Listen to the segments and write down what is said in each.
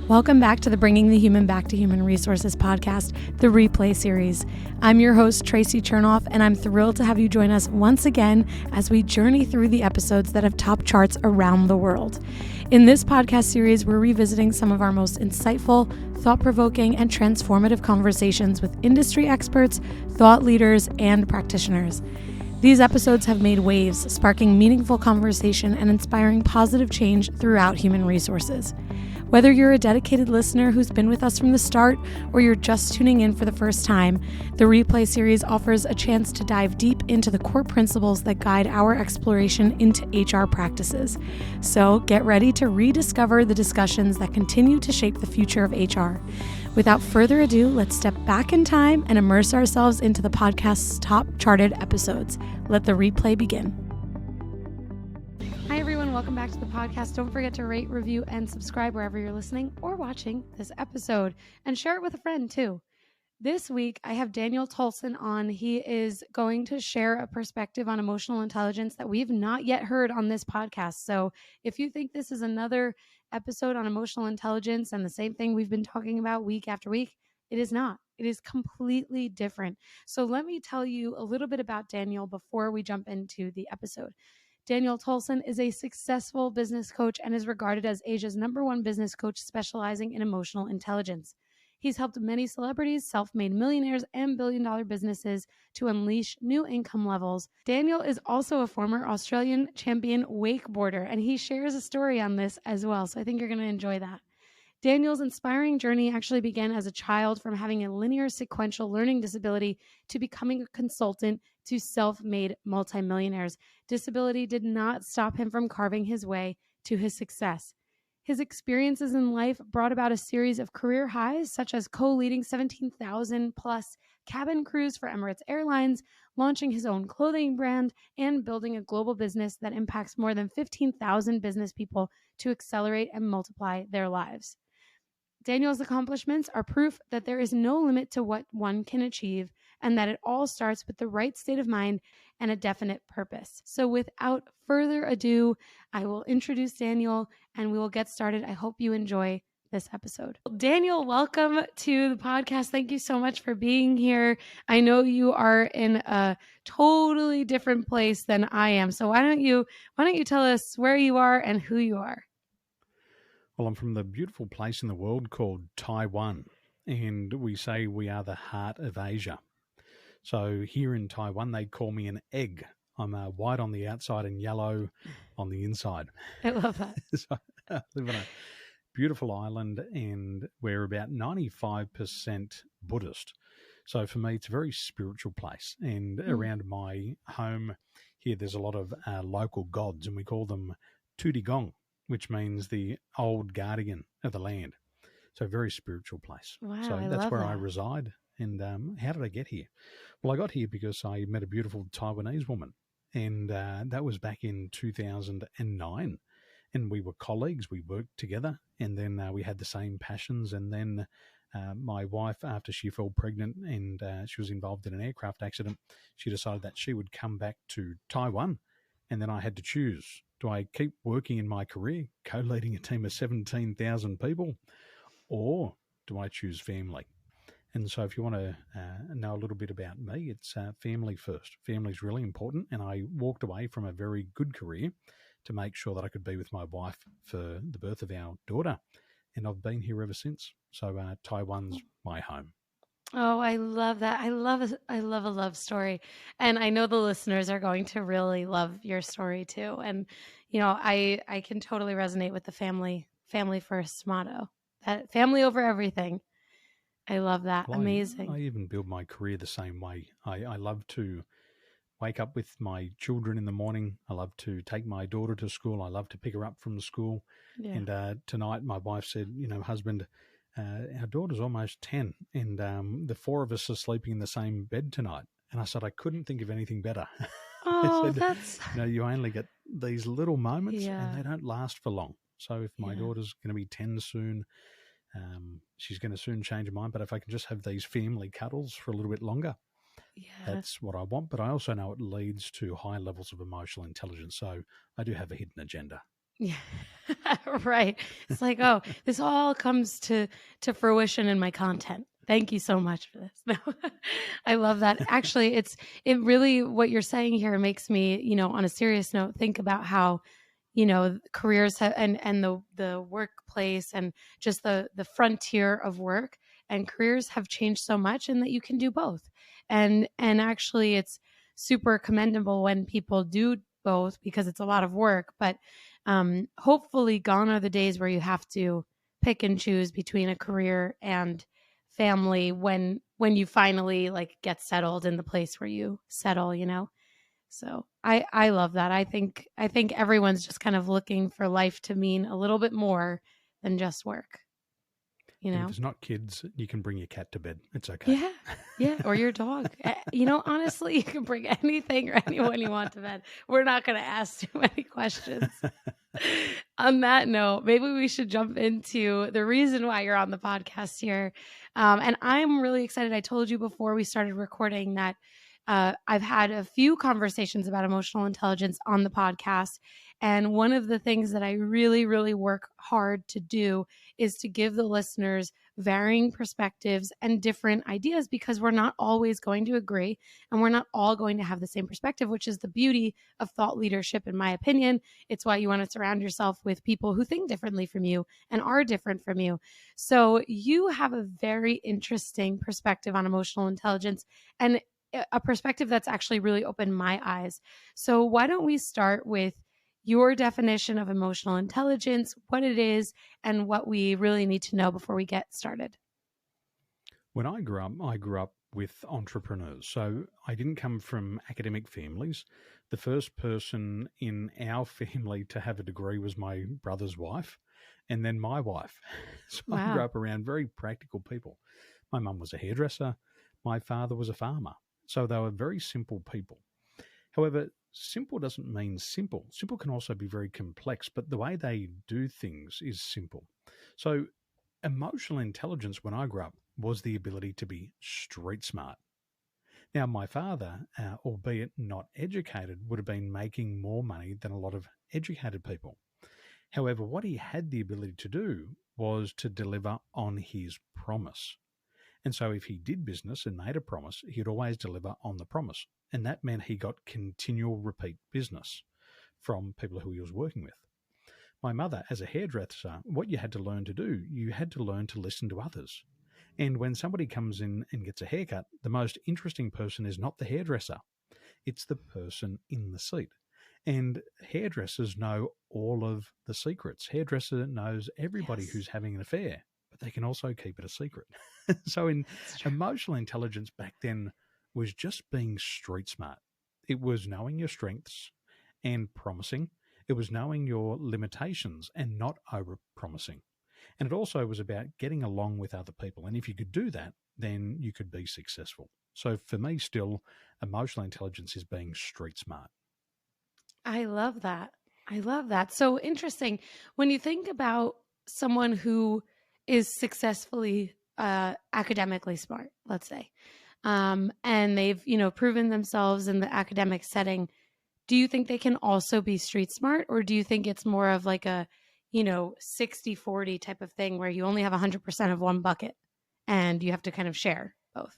Welcome back to the Bringing the Human Back to Human Resources podcast, the Replay series. I'm your host, Tracy Chernoff, and I'm thrilled to have you join us once again as we journey through the episodes that have topped charts around the world. In this podcast series, we're revisiting some of our most insightful, thought-provoking, and transformative conversations with industry experts, thought leaders, and practitioners. These episodes have made waves, sparking meaningful conversation and inspiring positive change throughout human resources. Whether you're a dedicated listener who's been with us from the start or you're just tuning in for the first time, the Replay series offers a chance to dive deep into the core principles that guide our exploration into HR practices. So get ready to rediscover the discussions that continue to shape the future of HR. Without further ado, let's step back in time and immerse ourselves into the podcast's top charted episodes. Let the replay begin. Hi, everyone. Welcome back to the podcast. Don't forget to rate, review, and subscribe wherever you're listening or watching this episode, and share it with a friend too. This week, I have Daniel Tolson on. He is going to share a perspective on emotional intelligence that we've not yet heard on this podcast. So if you think this is another episode on emotional intelligence and the same thing we've been talking about week after week, it is not. It is completely different. So let me tell you a little bit about Daniel before we jump into the episode. Daniel Tolson is a successful business coach and is regarded as Asia's #1 business coach specializing in emotional intelligence. He's helped many celebrities, self-made millionaires, and billion-dollar businesses to unleash new income levels. Daniel is also a former Australian champion wakeboarder, and he shares a story on this as well, so I think you're going to enjoy that. Daniel's inspiring journey actually began as a child from having a linear sequential learning disability to becoming a consultant to self-made multi-millionaires. Disability did not stop him from carving his way to his success. His experiences in life brought about a series of career highs, such as co-leading 17,000 plus cabin crews for Emirates Airlines, launching his own clothing brand, and building a global business that impacts more than 15,000 business people to accelerate and multiply their lives. Daniel's accomplishments are proof that there is no limit to what one can achieve and that it all starts with the right state of mind and a definite purpose. So without further ado, I will introduce Daniel and we will get started. I hope you enjoy this episode. Daniel, welcome to the podcast. Thank you so much for being here. I know you are in a totally different place than I am. So why don't you tell us where you are and who you are? Well, I'm from the beautiful place in the world called Taiwan, and we say we are the heart of Asia. So here in Taiwan, they call me an egg. I'm white on the outside and yellow on the inside. I love that. So I live on a beautiful island, and we're about 95% Buddhist. So for me, it's a very spiritual place. And around my home here, there's a lot of local gods, and we call them Tudigong, which means the old guardian of the land. So a very spiritual place. Wow, so I that's love where that. I reside. And how did I get here? Well, I got here because I met a beautiful Taiwanese woman. And that was back in 2009. And we were colleagues. We worked together. And then we had the same passions. And then my wife, after she fell pregnant and she was involved in an aircraft accident, she decided that she would come back to Taiwan. And then I had to choose. Do I keep working in my career, co-leading a team of 17,000 people, or do I choose family? And so if you want to know a little bit about me, it's family first. Family is really important. And I walked away from a very good career to make sure that I could be with my wife for the birth of our daughter. And I've been here ever since. So Taiwan's my home. Oh, I love that. I love a love story. And I know the listeners are going to really love your story too. And, you know, I can totally resonate with the family first motto, that family over everything. I love that. Well, amazing. I even build my career the same way. I love to wake up with my children in the morning. I love to take my daughter to school. I love to pick her up from school. Yeah. And tonight my wife said, husband, our daughter's almost 10 and the four of us are sleeping in the same bed tonight. And I said, I couldn't think of anything better. Oh, that's... you only get these little moments and they don't last for long. So if my daughter's going to be 10 soon, she's going to soon change her mind. But if I can just have these family cuddles for a little bit longer, that's what I want. But I also know it leads to high levels of emotional intelligence. So I do have a hidden agenda. Yeah, Right. It's like, oh, this all comes to fruition in my content. Thank you so much for this. No, I love that. Actually, it really, what you're saying here makes me, on a serious note, think about how, careers and the workplace and just the frontier of work and careers have changed so much, and that you can do both. And actually it's super commendable when people do both, because it's a lot of work, but hopefully gone are the days where you have to pick and choose between a career and family when you finally like get settled in the place where you settle. So I love that. I think everyone's just kind of looking for life to mean a little bit more than just work. And if it's not kids, you can bring your cat to bed. It's okay. Yeah. Yeah. Or your dog. Honestly, you can bring anything or anyone you want to bed. We're not going to ask too many questions. On that note, maybe we should jump into the reason why you're on the podcast here. And I'm really excited. I told you before we started recording that I've had a few conversations about emotional intelligence on the podcast. And one of the things that I really, really work hard to do is to give the listeners varying perspectives and different ideas, because we're not always going to agree and we're not all going to have the same perspective, which is the beauty of thought leadership, in my opinion. It's why you want to surround yourself with people who think differently from you and are different from you. So you have a very interesting perspective on emotional intelligence, and a perspective that's actually really opened my eyes. So why don't we start with your definition of emotional intelligence, what it is, and what we really need to know before we get started? When I grew up with entrepreneurs. So I didn't come from academic families. The first person in our family to have a degree was my brother's wife, and then my wife. So I grew Wow. up around very practical people. My mum was a hairdresser. My father was a farmer. So they were very simple people. However, simple doesn't mean simple. Simple can also be very complex, but the way they do things is simple. So emotional intelligence when I grew up was the ability to be street smart. Now, my father, albeit not educated, would have been making more money than a lot of educated people. However, what he had the ability to do was to deliver on his promise. And so if he did business and made a promise, he'd always deliver on the promise. And that meant he got continual repeat business from people who he was working with. My mother, as a hairdresser, what you had to learn to do, you had to learn to listen to others. And when somebody comes in and gets a haircut, the most interesting person is not the hairdresser. It's the person in the seat. And hairdressers know all of the secrets. Hairdresser knows everybody Yes. who's having an affair, but they can also keep it a secret. So in emotional intelligence back then was just being street smart. It was knowing your strengths and promising. It was knowing your limitations and not over promising. And it also was about getting along with other people. And if you could do that, then you could be successful. So for me, still, emotional intelligence is being street smart. I love that. I love that. So interesting. When you think about someone who is successfully academically smart, let's say, and they've, proven themselves in the academic setting, do you think they can also be street smart, or do you think it's more of like a, 60-40 type of thing where you only have 100% of one bucket and you have to kind of share both?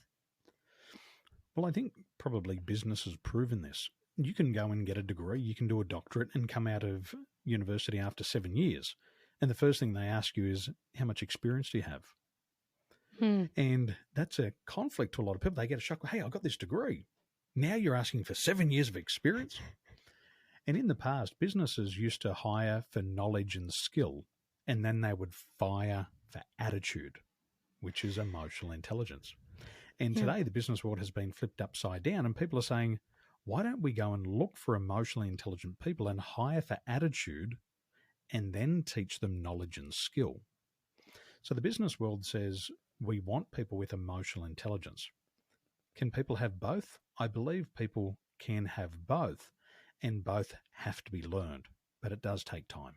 Well, I think probably business has proven this. You can go and get a degree, you can do a doctorate and come out of university after 7 years. And the first thing they ask you is, how much experience do you have? Hmm. And that's a conflict to a lot of people. They get a shock. Hey, I got this degree. Now you're asking for 7 years of experience? And in the past, businesses used to hire for knowledge and skill, and then they would fire for attitude, which is emotional intelligence. And Yeah. today, the business world has been flipped upside down, and people are saying, why don't we go and look for emotionally intelligent people and hire for attitude and then teach them knowledge and skill? So the business world says we want people with emotional intelligence. Can people have both? I believe people can have both, and both have to be learned, but it does take time.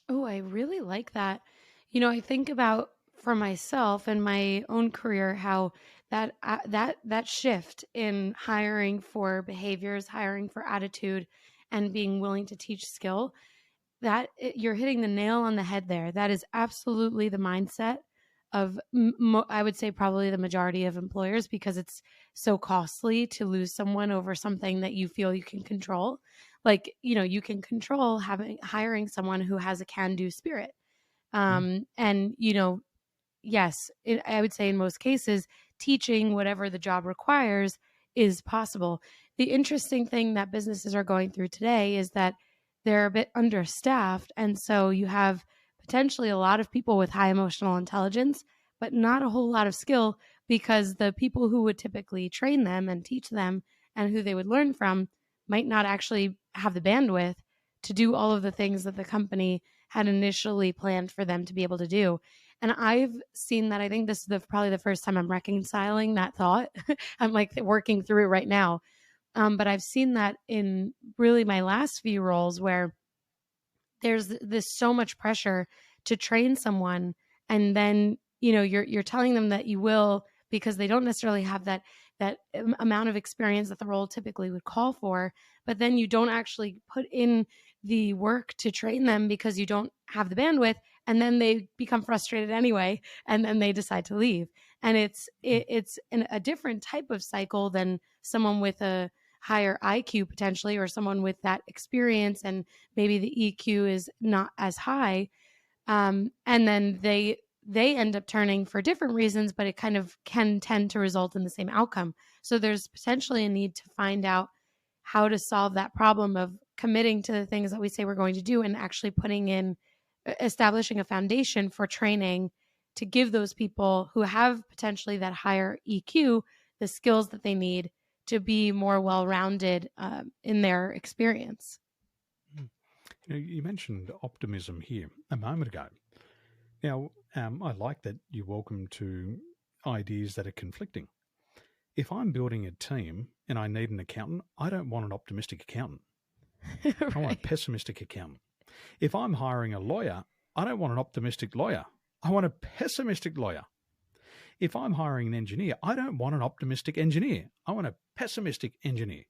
Oh, I really like that. I think about for myself and my own career how that shift in hiring for behaviors, hiring for attitude, and being willing to teach skill you're hitting the nail on the head there. That is absolutely the mindset of, I would say, probably the majority of employers, because it's so costly to lose someone over something that you feel you can control. Like, you can control hiring someone who has a can-do spirit. And, yes, I would say in most cases, teaching whatever the job requires is possible. The interesting thing that businesses are going through today is that they're a bit understaffed. And so you have potentially a lot of people with high emotional intelligence, but not a whole lot of skill, because the people who would typically train them and teach them and who they would learn from might not actually have the bandwidth to do all of the things that the company had initially planned for them to be able to do. And I've seen that. I think this is probably the first time I'm reconciling that thought. I'm like working through it right now. But I've seen that in really my last few roles, where there's this so much pressure to train someone, and then you're telling them that you will, because they don't necessarily have that amount of experience that the role typically would call for. But then you don't actually put in the work to train them because you don't have the bandwidth, and then they become frustrated anyway, and then they decide to leave. And it's a different type of cycle than someone with a higher IQ potentially, or someone with that experience and maybe the EQ is not as high. And then they end up turning for different reasons, but it kind of can tend to result in the same outcome. So there's potentially a need to find out how to solve that problem of committing to the things that we say we're going to do, and actually establishing a foundation for training to give those people who have potentially that higher EQ the skills that they need to be more well-rounded in their experience. You mentioned optimism here a moment ago. Now, I like that you're welcome to ideas that are conflicting. If I'm building a team and I need an accountant, I don't want an optimistic accountant. Right. I want a pessimistic accountant. If I'm hiring a lawyer, I don't want an optimistic lawyer. I want a pessimistic lawyer. If I'm hiring an engineer, I don't want an optimistic engineer. I want a pessimistic engineer.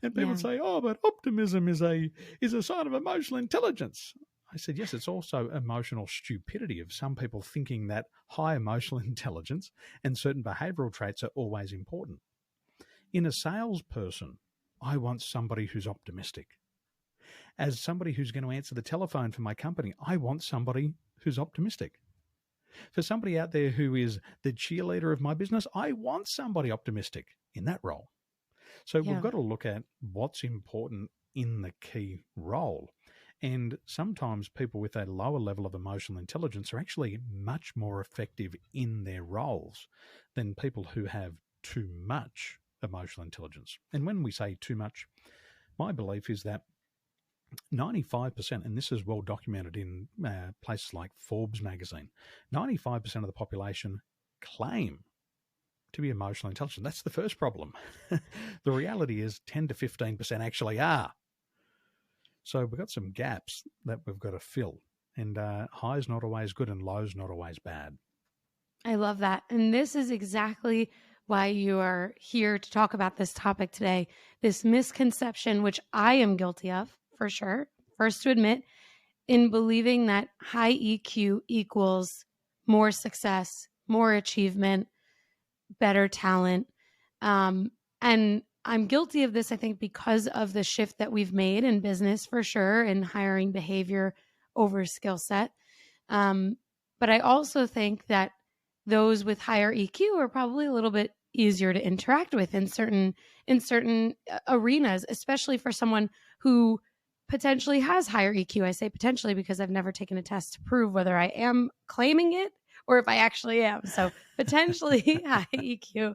And people say, "Oh, but optimism is a sign of emotional intelligence." I said, yes, it's also emotional stupidity of some people thinking that high emotional intelligence and certain behavioral traits are always important. In a salesperson, I want somebody who's optimistic. As somebody who's going to answer the telephone for my company, I want somebody who's optimistic. For somebody out there who is the cheerleader of my business, I want somebody optimistic in that role. So we've got to look at what's important in the key role. And sometimes people with a lower level of emotional intelligence are actually much more effective in their roles than people who have too much emotional intelligence. And when we say too much, my belief is that 95%, and this is well documented in places like Forbes magazine, 95% of the population claim to be emotionally intelligent. That's the first problem. The reality is 10 to 15% actually are. So we've got some gaps that we've got to fill. And high's not always good and low's not always bad. I love that. And this is exactly why you are here to talk about this topic today. This misconception, which I am guilty of, for sure, first to admit, in believing that high EQ equals more success, more achievement, better talent. And I'm guilty of this, I think, because of the shift that we've made in business, for sure, in hiring behavior over skill set. But I also think that those with higher EQ are probably a little bit easier to interact with in certain arenas, especially for someone who potentially has higher EQ. I say potentially because I've never taken a test to prove whether I am claiming it or if I actually am. So potentially high EQ.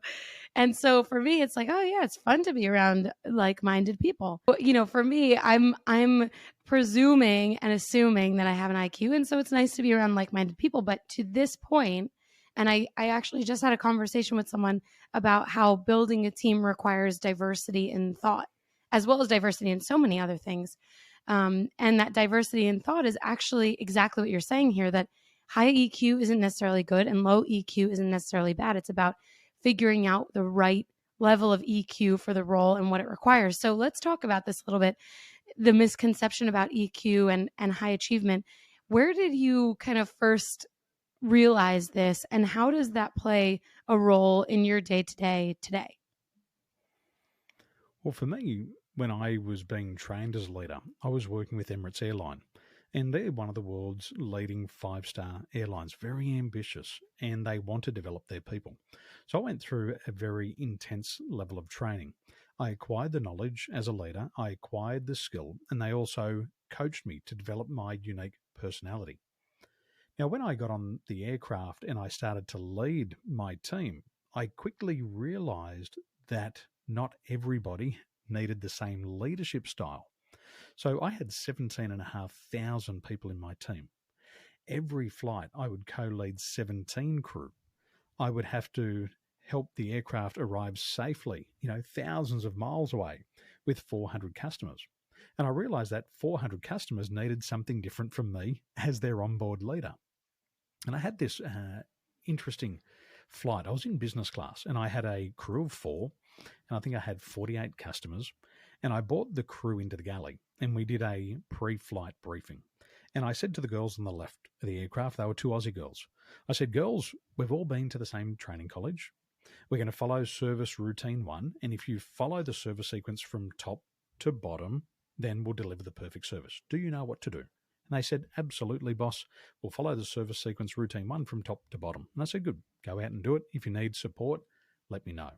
And so for me, it's like, oh yeah, it's fun to be around like-minded people. But, for me, I'm presuming and assuming that I have an IQ. And so it's nice to be around like-minded people. But to this point, and I actually just had a conversation with someone about how building a team requires diversity in thought, as well as diversity in so many other things. And that diversity in thought is actually exactly what you're saying here, that high EQ isn't necessarily good and low EQ isn't necessarily bad. It's about figuring out the right level of EQ for the role and what it requires. So let's talk about this a little bit. the misconception about EQ and high achievement. Where did you kind of first realize this, and how does that play a role in your day-to-day today? Well, for me, when I was being trained as a leader, I was working with Emirates Airline, and they're one of the world's leading five-star airlines, very ambitious, and they want to develop their people. So I went through a very intense level of training. I acquired the knowledge as a leader, I acquired the skill, and they also coached me to develop my unique personality. Now, when I got on the aircraft and I started to lead my team, I quickly realized that not everybody needed the same leadership style. So I had 17,500 people in my team. Every flight, I would co lead 17 crew. I would have to help the aircraft arrive safely, thousands of miles away with 400 customers. And I realized that 400 customers needed something different from me as their onboard leader. And I had this interesting flight. I was in business class and I had a crew of 4, and I think I had 48 customers. And I brought the crew into the galley and we did a pre-flight briefing. And I said to the girls on the left of the aircraft, they were 2 Aussie girls. I said, girls, we've all been to the same training college. We're going to follow service routine 1. And if you follow the service sequence from top to bottom, then we'll deliver the perfect service. Do you know what to do? And they said, absolutely, boss. We'll follow the service sequence routine 1 from top to bottom. And I said, good, go out and do it. If you need support, let me know.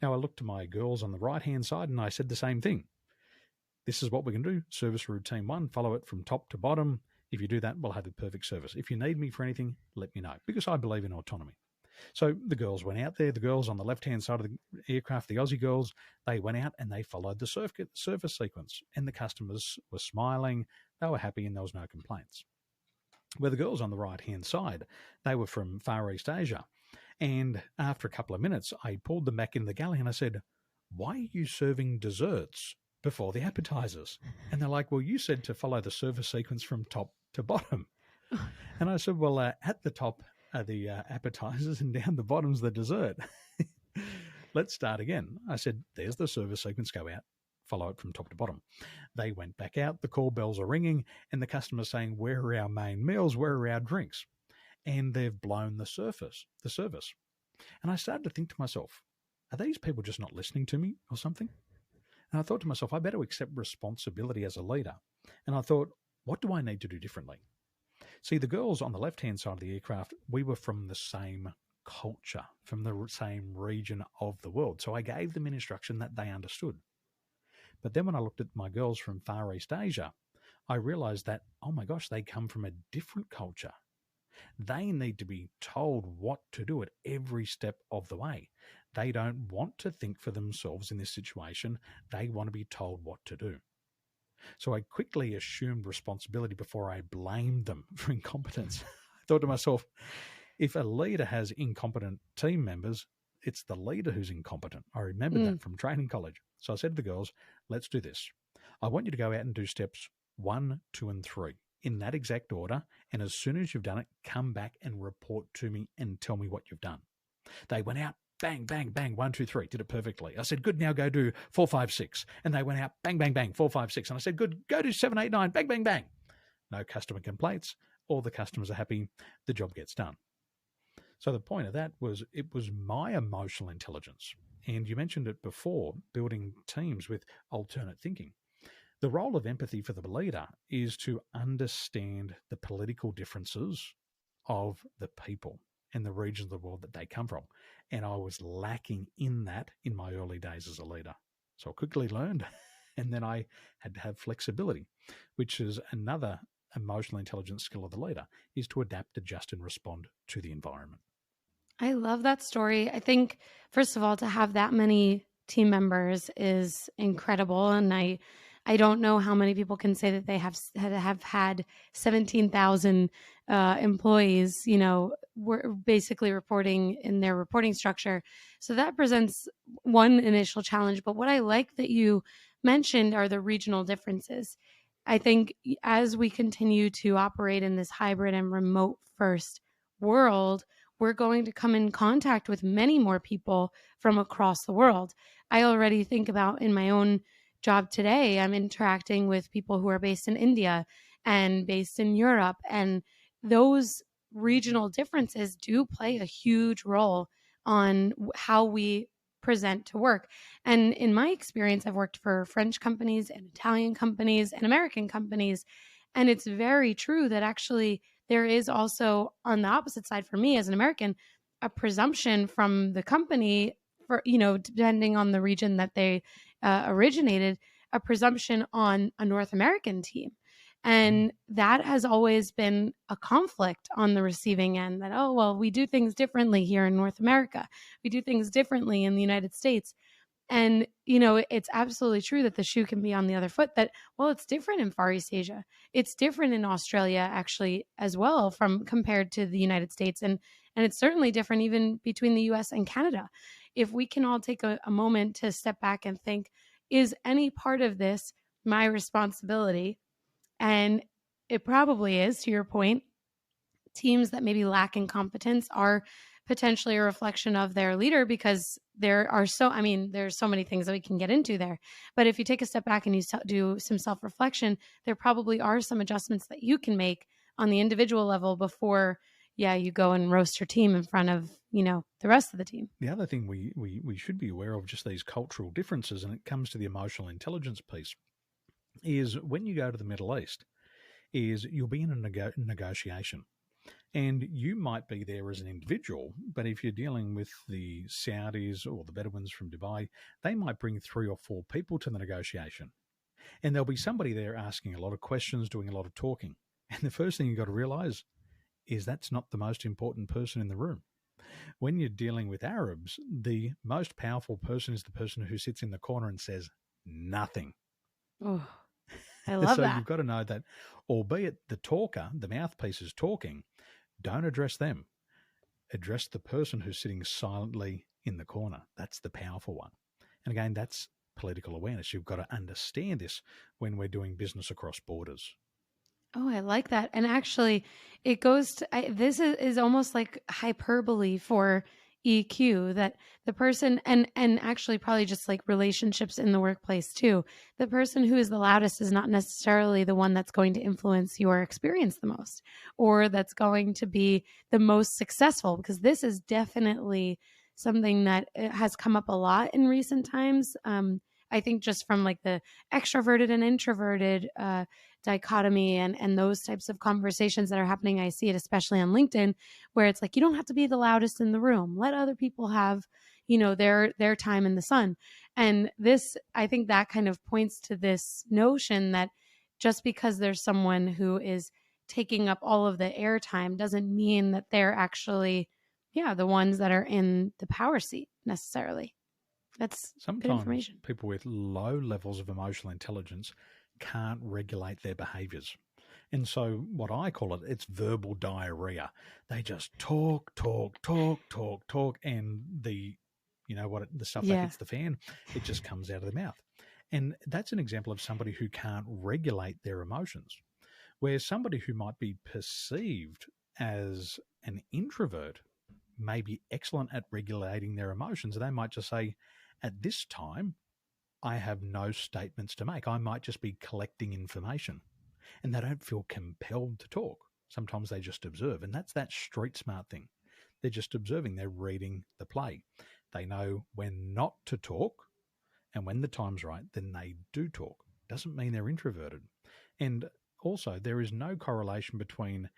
Now I looked to my girls on the right-hand side and I said the same thing. This is what we're going to do. Service routine 1, follow it from top to bottom. If you do that, we'll have the perfect service. If you need me for anything, let me know, because I believe in autonomy. So the girls went out there. The girls on the left-hand side of the aircraft, the Aussie girls, they went out and they followed the service sequence. And the customers were smiling. They were happy and there was no complaints. Where the girls on the right-hand side, they were from Far East Asia. And after a couple of minutes, I pulled them back in the galley and I said, why are you serving desserts before the appetizers? And they're like, well, you said to follow the service sequence from top to bottom. And I said, well, at the top are the appetizers and down the bottom's the dessert. Let's start again. I said, there's the service sequence, go out, follow it from top to bottom. They went back out, the call bells are ringing, and the customer's saying, where are our main meals? Where are our drinks? And they've blown the service. And I started to think to myself, are these people just not listening to me or something? And I thought to myself, I better accept responsibility as a leader. And I thought, what do I need to do differently? See, the girls on the left-hand side of the aircraft, we were from the same culture, from the same region of the world. So I gave them an instruction that they understood. But then when I looked at my girls from Far East Asia, I realized that, oh my gosh, they come from a different culture. They need to be told what to do at every step of the way. They don't want to think for themselves in this situation. They want to be told what to do. So I quickly assumed responsibility before I blamed them for incompetence. I thought to myself, if a leader has incompetent team members, it's the leader who's incompetent. I remembered that from training college. So I said to the girls, let's do this. I want you to go out and do steps 1, 2, and 3 in that exact order. And as soon as you've done it, come back and report to me and tell me what you've done. They went out, bang, bang, bang, 1, 2, 3, did it perfectly. I said, good, now go do 4, 5, 6. And they went out, bang, bang, bang, 4, 5, 6. And I said, good, go do 7, 8, 9, bang, bang, bang. No customer complaints. All the customers are happy. The job gets done. So the point of that was it was my emotional intelligence. And you mentioned it before, building teams with alternate thinking. The role of empathy for the leader is to understand the political differences of the people and the regions of the world that they come from. And I was lacking in that in my early days as a leader. So I quickly learned, and then I had to have flexibility, which is another emotional intelligence skill of the leader, is to adapt, adjust, and respond to the environment. I love that story. I think, first of all, to have that many team members is incredible. And I don't know how many people can say that they have had 17,000 employees, were basically reporting in their reporting structure. So that presents one initial challenge. But what I like that you mentioned are the regional differences. I think as we continue to operate in this hybrid and remote first world, we're going to come in contact with many more people from across the world. I already think about in my own job today, I'm interacting with people who are based in India and based in Europe. And those regional differences do play a huge role on how we present to work. And in my experience, I've worked for French companies and Italian companies and American companies. And it's very true that actually there is also, on the opposite side for me as an American, a presumption from the company for, depending on the region that they originated, a presumption on a North American team. And that has always been a conflict on the receiving end, that, oh, well, we do things differently here in North America. We do things differently in the United States. And, it's absolutely true that the shoe can be on the other foot, that, well, it's different in Far East Asia. It's different in Australia, actually, as well, from compared to the United States. And it's certainly different even between the US and Canada. If we can all take a moment to step back and think, is any part of this my responsibility? And it probably is, to your point. Teams that maybe lack in competence are potentially a reflection of their leader, because there's so many things that we can get into there. But if you take a step back and you do some self-reflection, there probably are some adjustments that you can make on the individual level before, you go and roast your team in front of, the rest of the team. The other thing we should be aware of, just these cultural differences, and it comes to the emotional intelligence piece, is when you go to the Middle East, is you'll be in a negotiation. And you might be there as an individual, but if you're dealing with the Saudis or the Bedouins from Dubai, they might bring 3 or 4 people to the negotiation. And there'll be somebody there asking a lot of questions, doing a lot of talking. And the first thing you've got to realize is that's not the most important person in the room. When you're dealing with Arabs, the most powerful person is the person who sits in the corner and says nothing. Oh, I love that. So you've got to know that, albeit the talker, the mouthpiece is talking, don't address them. Address the person who's sitting silently in the corner. That's the powerful one. And again, that's political awareness. You've got to understand this when we're doing business across borders. Oh, I like that. And actually, it goes to, this is almost like hyperbole for EQ, that the person, and actually probably just like relationships in the workplace too, the person who is the loudest is not necessarily the one that's going to influence your experience the most, or that's going to be the most successful, because this is definitely something that has come up a lot in recent times. I think just from like the extroverted and introverted dichotomy and those types of conversations that are happening. I see it especially on LinkedIn, where it's like, you don't have to be the loudest in the room. Let other people have, their time in the sun. And this, I think that kind of points to this notion that just because there's someone who is taking up all of the airtime doesn't mean that they're actually, the ones that are in the power seat necessarily. That's sometimes good information. People with low levels of emotional intelligence can't regulate their behaviors. And so what I call it, it's verbal diarrhea. They just talk, and the stuff that hits the fan, it just comes out of the mouth. And that's an example of somebody who can't regulate their emotions. Where somebody who might be perceived as an introvert may be excellent at regulating their emotions. They might just say, at this time, I have no statements to make. I might just be collecting information. And they don't feel compelled to talk. Sometimes they just observe. And that's that street smart thing. They're just observing. They're reading the play. They know when not to talk. And when the time's right, then they do talk. Doesn't mean they're introverted. And also, there is no correlation between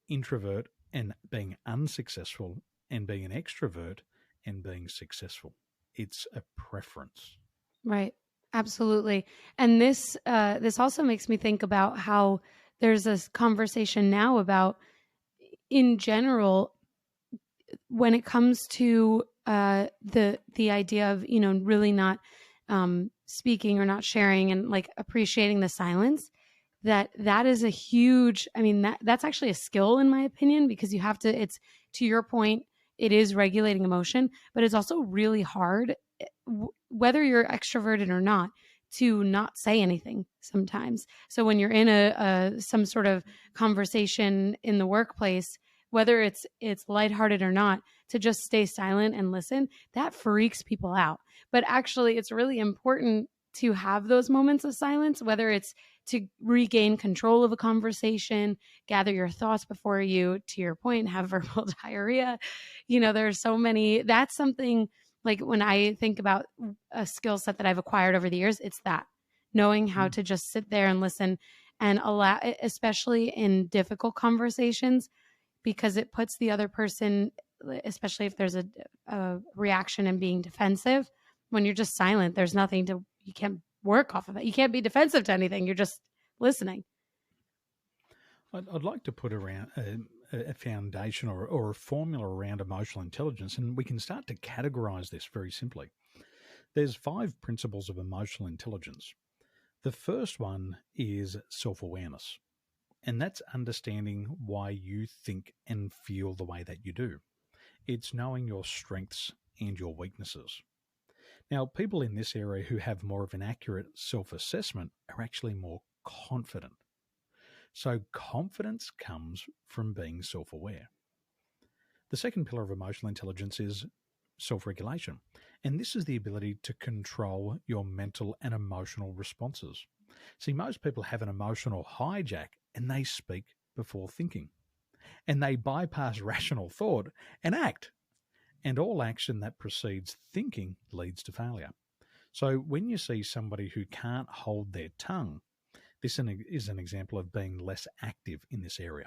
introvert and being unsuccessful and being an extrovert and being successful. It's a preference. Right. Absolutely. And this also makes me think about how there's this conversation now about, in general, when it comes to the idea of, really not speaking or not sharing and like appreciating the silence, that is a huge, that's actually a skill in my opinion, because you have to, it's, to your point, it is regulating emotion, but it's also really hard, whether you're extroverted or not, to not say anything sometimes. So when you're in some sort of conversation in the workplace, whether it's lighthearted or not, to just stay silent and listen, that freaks people out. But actually, it's really important to have those moments of silence, whether it's to regain control of a conversation, gather your thoughts before you, to your point, have verbal diarrhea. There's so many. That's something, like, when I think about a skill set that I've acquired over the years, it's that knowing how to just sit there and listen and allow, especially in difficult conversations, because it puts the other person, especially if there's a reaction and being defensive, when you're just silent, there's nothing you can't work off of it. You can't be defensive to anything. You're just listening. I'd like to put around a foundation or a formula around emotional intelligence, and we can start to categorize this very simply. There's 5 principles of emotional intelligence. The first one is self-awareness, and that's understanding why you think and feel the way that you do. It's knowing your strengths and your weaknesses. Now, people in this area who have more of an accurate self-assessment are actually more confident. So confidence comes from being self-aware. The second pillar of emotional intelligence is self-regulation, and this is the ability to control your mental and emotional responses. See, most people have an emotional hijack and they speak before thinking, and they bypass rational thought and act. And all action that precedes thinking leads to failure. So when you see somebody who can't hold their tongue, this is an example of being less active in this area.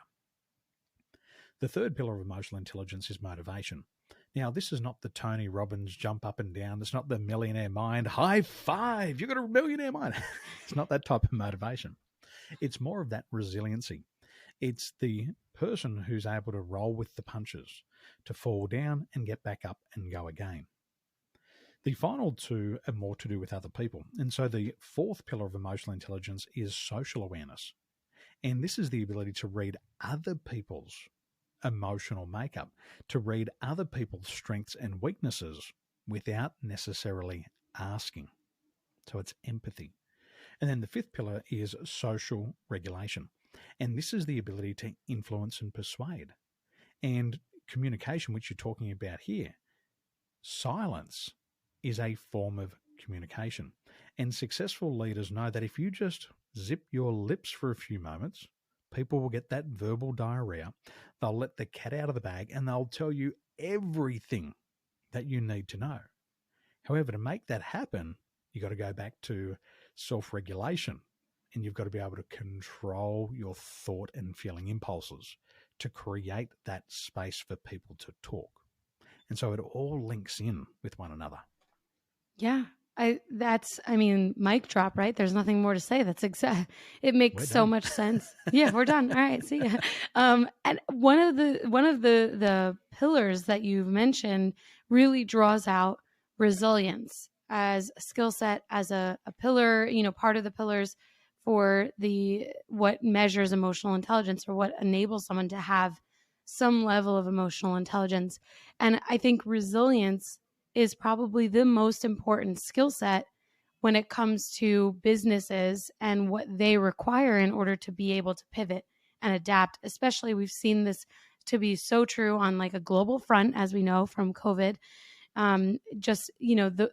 The third pillar of emotional intelligence is motivation. Now, this is not the Tony Robbins jump up and down. It's not the millionaire mind, high five, you've got a millionaire mind. It's not that type of motivation. It's more of that resiliency. It's the person who's able to roll with the punches, to fall down and get back up and go again. The final 2 are more to do with other people. And so the fourth pillar of emotional intelligence is social awareness. And this is the ability to read other people's emotional makeup, to read other people's strengths and weaknesses without necessarily asking. So it's empathy. And then the 5th pillar is social regulation. And this is the ability to influence and persuade. And communication, which you're talking about here, silence is a form of communication. And successful leaders know that if you just zip your lips for a few moments, people will get that verbal diarrhea. They'll let the cat out of the bag and they'll tell you everything that you need to know. However, to make that happen, you've got to go back to self-regulation, and you've got to be able to control your thought and feeling impulses to create that space for people to talk. And so it all links in with one another. Yeah. Mic drop, right? There's nothing more to say. It makes so much sense. Yeah, we're done. All right. See ya. And one of the pillars that you've mentioned really draws out resilience as a skill set, as a pillar, part of the pillars for what measures emotional intelligence, or what enables someone to have some level of emotional intelligence. And I think resilience is probably the most important skill set when it comes to businesses and what they require in order to be able to pivot and adapt. Especially, we've seen this to be so true on like a global front, as we know from COVID.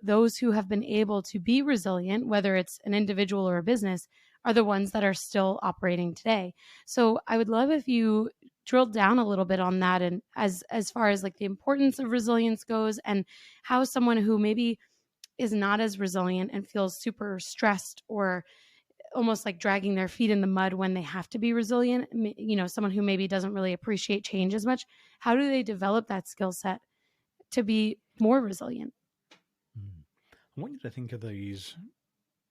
Those who have been able to be resilient, whether it's an individual or a business, are the ones that are still operating today. So I would love if you drilled down a little bit on that, and as far as like the importance of resilience goes, and how someone who maybe is not as resilient and feels super stressed or almost like dragging their feet in the mud when they have to be resilient, someone who maybe doesn't really appreciate change as much, how do they develop that skill set to be more resilient? I want you to think of these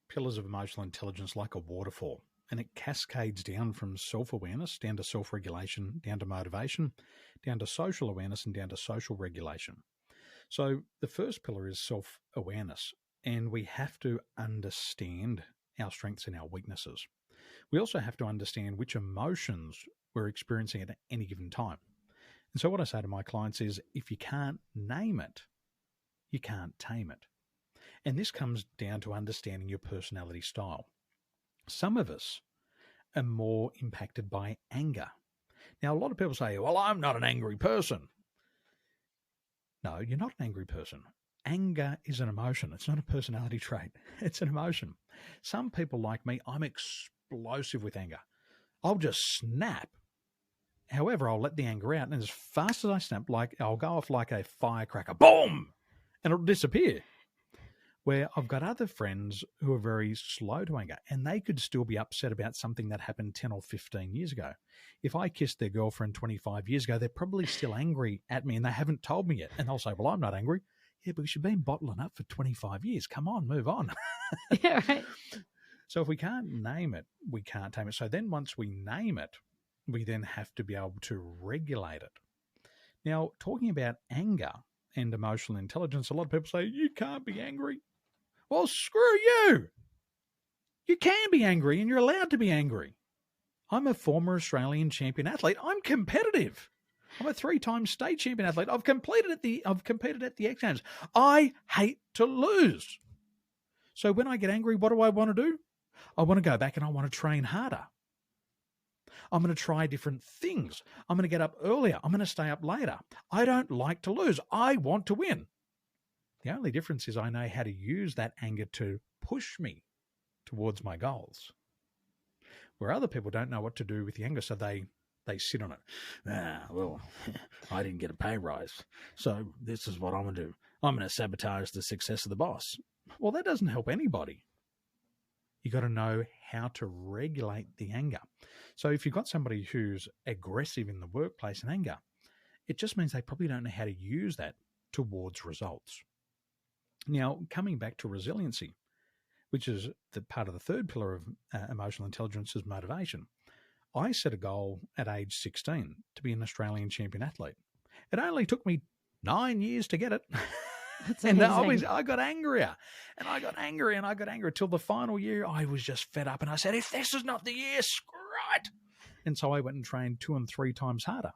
pillars of emotional intelligence like a waterfall, and it cascades down from self-awareness, down to self-regulation, down to motivation, down to social awareness, and down to social regulation. So the first pillar is self-awareness, and we have to understand our strengths and our weaknesses. We also have to understand which emotions we're experiencing at any given time. And so what I say to my clients is, if you can't name it, you can't tame it. And this comes down to understanding your personality style. Some of us are more impacted by anger. Now, a lot of people say, well, I'm not an angry person. No, you're not an angry person. anger is an emotion. It's not a personality trait. It's an emotion. Some people like me, I'm explosive with anger. I'll just snap. However, I'll let the anger out, and as fast as I snap, like I'll go off like a firecracker, boom, and it'll disappear. Where I've got other friends who are very slow to anger, and they could still be upset about something that happened 10 or 15 years ago. If I kissed their girlfriend 25 years ago, they're probably still angry at me, and they haven't told me yet. And they'll say, well, I'm not angry. Yeah, because you've been bottling up for 25 years. Come on, move on. Yeah, right. So if we can't name it, we can't tame it. So then once we name it, we then have to be able to regulate it. Now, talking about anger and emotional intelligence, a lot of people say, you can't be angry. Well, screw you. You can be angry and you're allowed to be angry. I'm a former Australian champion athlete. I'm competitive. I'm a 3-time state champion athlete. I've competed at the X Games. I hate to lose. So when I get angry, what do I want to do? I want to go back and I want to train harder. I'm going to try different things. I'm going to get up earlier. I'm going to stay up later. I don't like to lose. I want to win. The only difference is I know how to use that anger to push me towards my goals. Where other people don't know what to do with the anger, so they sit on it. Well, I didn't get a pay rise, so this is what I'm going to do. I'm going to sabotage the success of the boss. Well, that doesn't help anybody. You got to know how to regulate the anger. So if you've got somebody who's aggressive in the workplace and anger, it just means they probably don't know how to use that towards results. Now, coming back to resiliency, which is the part of the third pillar of emotional intelligence, is motivation. I set a goal at age 16 to be an Australian champion athlete. It only took me 9 years to get it. That's and amazing. I got angrier and I got angry and I got angry till the final year. I was just fed up and I said, if this is not the year, screw it. And so I went and trained 2 and 3 times harder.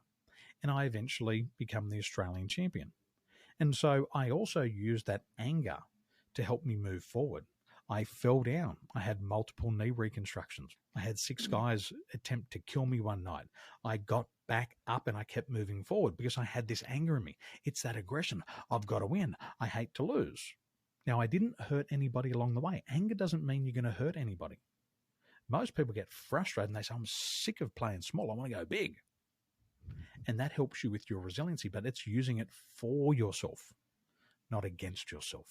And I eventually became the Australian champion. And so I also used that anger to help me move forward. I fell down. I had multiple knee reconstructions. I had 6 guys attempt to kill me one night. I got back up and I kept moving forward because I had this anger in me. It's that aggression. I've got to win. I hate to lose. Now, I didn't hurt anybody along the way. Anger doesn't mean you're going to hurt anybody. Most people get frustrated and they say, I'm sick of playing small. I want to go big. And that helps you with your resiliency, but it's using it for yourself, not against yourself.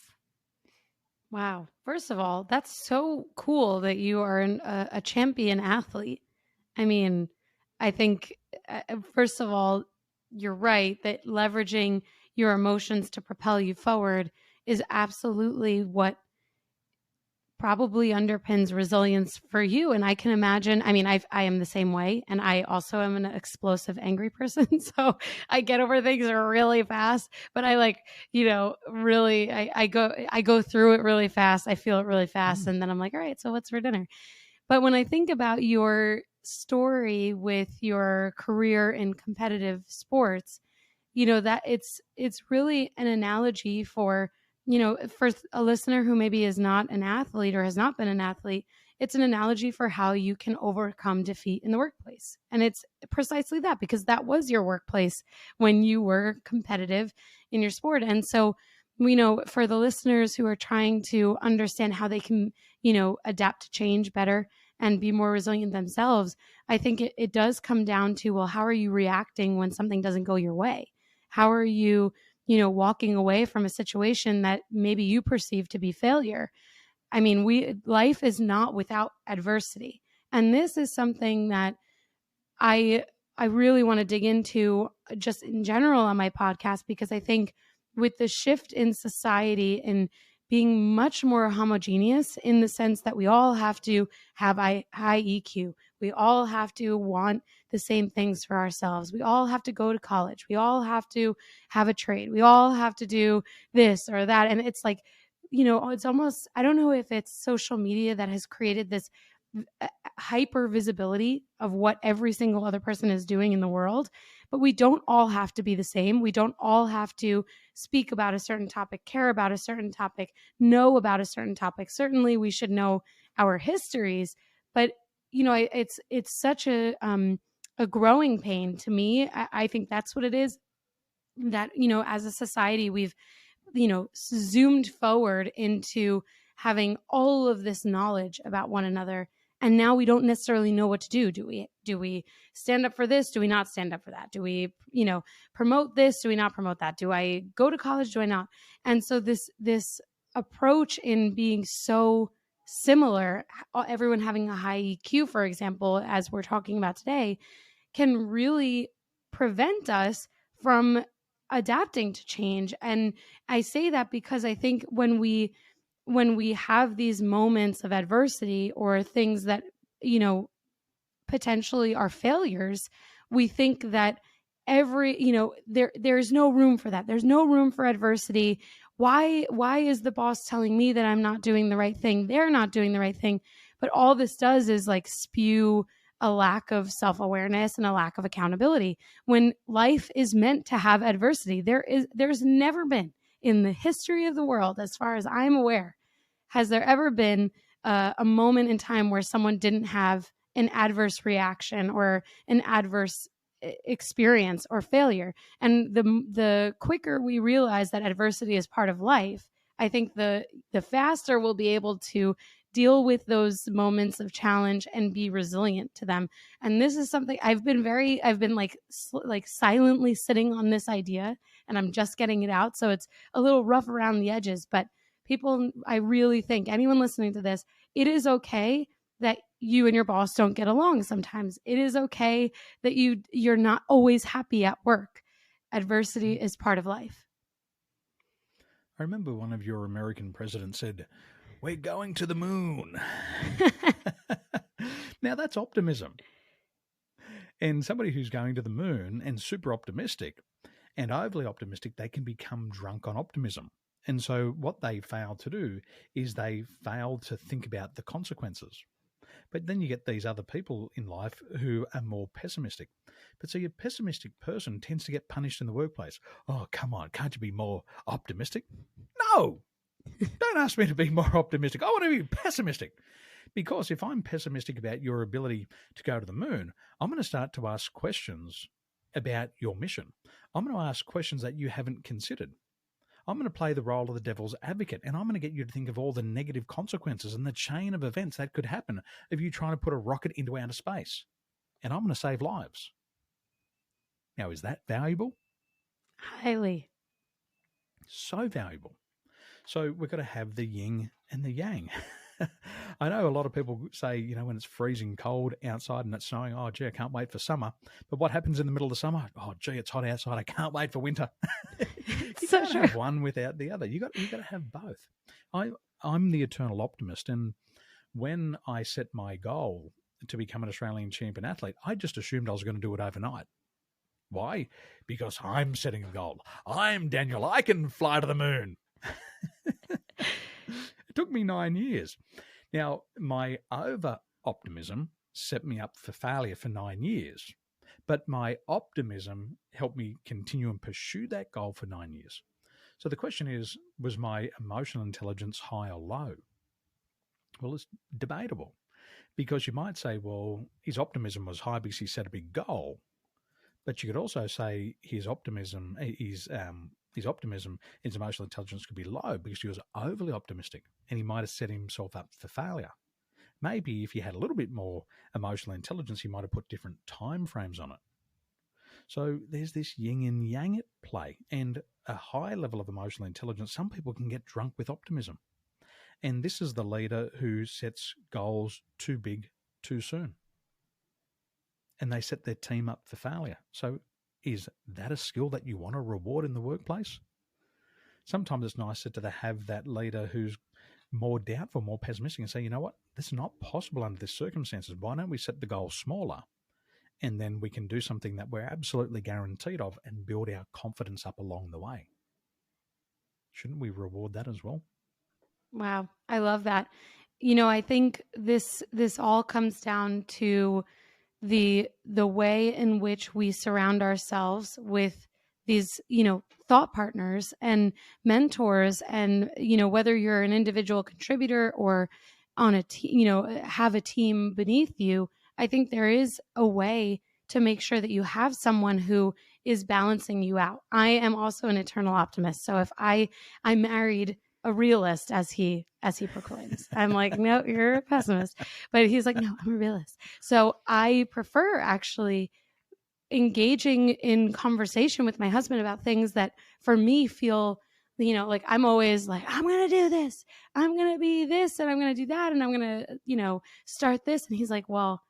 Wow. First of all, that's so cool that you are a champion athlete. I mean, I think, first of all, you're right that leveraging your emotions to propel you forward is absolutely what probably underpins resilience for you. And I can imagine, I mean, I am the same way. And I also am an explosive, angry person. So I get over things really fast, but I really, I go through it really fast. I feel it really fast. And then I'm like, all right, so what's for dinner? But when I think about your story with your career in competitive sports, that it's really an analogy for, for a listener who maybe is not an athlete or has not been an athlete, it's an analogy for how you can overcome defeat in the workplace. And it's precisely that, because that was your workplace when you were competitive in your sport. And so, for the listeners who are trying to understand how they can, adapt to change better and be more resilient themselves, I think it does come down to, well, how are you reacting when something doesn't go your way? How are you walking away from a situation that maybe you perceive to be failure? I mean, life is not without adversity. And this is something that I really want to dig into just in general on my podcast, because I think with the shift in society and being much more homogeneous in the sense that we all have to have high EQ, we all have to want the same things for ourselves. We all have to go to college. We all have to have a trade. We all have to do this or that. And it's like, it's almost, I don't know if it's social media that has created this hyper visibility of what every single other person is doing in the world, but we don't all have to be the same. We don't all have to speak about a certain topic, care about a certain topic, know about a certain topic. Certainly we should know our histories, but it's such a growing pain to me. I think that's what it is, that, as a society, we've zoomed forward into having all of this knowledge about one another. And now we don't necessarily know what to do. Do we stand up for this? Do we not stand up for that? Do we, promote this? Do we not promote that? Do I go to college? Do I not? And so this approach in being so similar, everyone having a high EQ, for example, as we're talking about today, can really prevent us from adapting to change. And I say that because I think when we have these moments of adversity or things that, potentially are failures, we think that there's no room for that. There's no room for adversity. Why is the boss telling me that I'm not doing the right thing? They're not doing the right thing. But all this does is like spew a lack of self-awareness and a lack of accountability. When life is meant to have adversity, there's never been in the history of the world, as far as I'm aware, has there ever been a moment in time where someone didn't have an adverse reaction or an adverse experience or failure? And the quicker we realize that adversity is part of life, I think the faster we'll be able to deal with those moments of challenge and be resilient to them. And this is something I've been like silently sitting on this idea, and I'm just getting it out. So it's a little rough around the edges, but people, I really think anyone listening to this, it is okay that you and your boss don't get along sometimes. It is okay that you're not always happy at work. Adversity is part of life. I remember one of your American presidents said, "We're going to the moon." Now that's optimism. And somebody who's going to the moon and super optimistic and overly optimistic, they can become drunk on optimism. And so what they fail to do is they fail to think about the consequences. But then you get these other people in life who are more pessimistic. But so your pessimistic person tends to get punished in the workplace. Oh, come on, can't you be more optimistic? No, don't ask me to be more optimistic. I want to be pessimistic. Because if I'm pessimistic about your ability to go to the moon, I'm going to start to ask questions about your mission. I'm going to ask questions that you haven't considered. I'm going to play the role of the devil's advocate, and I'm going to get you to think of all the negative consequences and the chain of events that could happen of you trying to put a rocket into outer space. And I'm going to save lives. Now, is that valuable? Highly. So valuable. So we've got to have the yin and the yang. I know a lot of people say, when it's freezing cold outside and it's snowing, oh, gee, I can't wait for summer. But what happens in the middle of the summer? Oh, gee, it's hot outside. I can't wait for winter. You can't have one without the other. You got to have both. I'm the eternal optimist. And when I set my goal to become an Australian champion athlete, I just assumed I was going to do it overnight. Why? Because I'm setting a goal. I'm Daniel. I can fly to the moon. It took me 9 years. Now, my over-optimism set me up for failure for 9 years, but my optimism helped me continue and pursue that goal for 9 years. So the question is, was my emotional intelligence high or low? Well, it's debatable, because you might say, well, his optimism was high because he set a big goal, but you could also say his optimism, his emotional intelligence could be low because he was overly optimistic and he might have set himself up for failure. Maybe if he had a little bit more emotional intelligence, he might have put different time frames on it. So there's this yin and yang at play, and a high level of emotional intelligence, some people can get drunk with optimism. And this is the leader who sets goals too big too soon. And they set their team up for failure. So is that a skill that you want to reward in the workplace? Sometimes it's nicer to have that leader who's more doubtful, more pessimistic, and say, you know what, this is not possible under these circumstances. Why don't we set the goal smaller? And then we can do something that we're absolutely guaranteed of and build our confidence up along the way. Shouldn't we reward that as well? Wow. I love that. I think this all comes down to the way in which we surround ourselves with these, thought partners and mentors, and, whether you're an individual contributor or on a team, have a team beneath you, I think there is a way to make sure that you have someone who is balancing you out. I am also an eternal optimist. So if I married a realist, as he proclaims, I'm like, no, you're a pessimist. But he's like, no, I'm a realist. So I prefer actually engaging in conversation with my husband about things that for me feel, like I'm always like, I'm going to do this, I'm going to be this, and I'm going to do that, and I'm going to, start this. And he's like, well,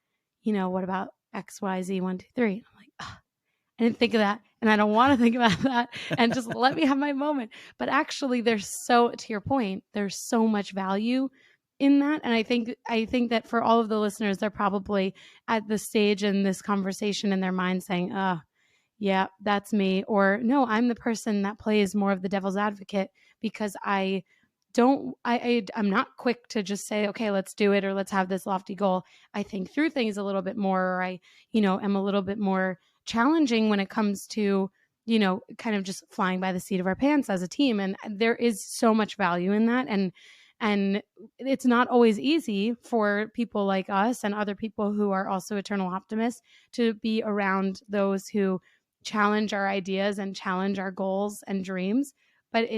what about XYZ 1, 2, 3? And I'm like, oh, I didn't think of that, and I don't want to think about that, and just let me have my moment. But actually, to your point, there's so much value in that. And I think that for all of the listeners, they're probably at the stage in this conversation in their mind saying, oh, yeah, that's me. Or no, I'm the person that plays more of the devil's advocate because I'm not quick to just say, okay, let's do it, or let's have this lofty goal. I think through things a little bit more, or I, am a little bit more challenging when it comes to, kind of just flying by the seat of our pants as a team. And there is so much value in that. And it's not always easy for people like us and other people who are also eternal optimists to be around those who challenge our ideas and challenge our goals and dreams. But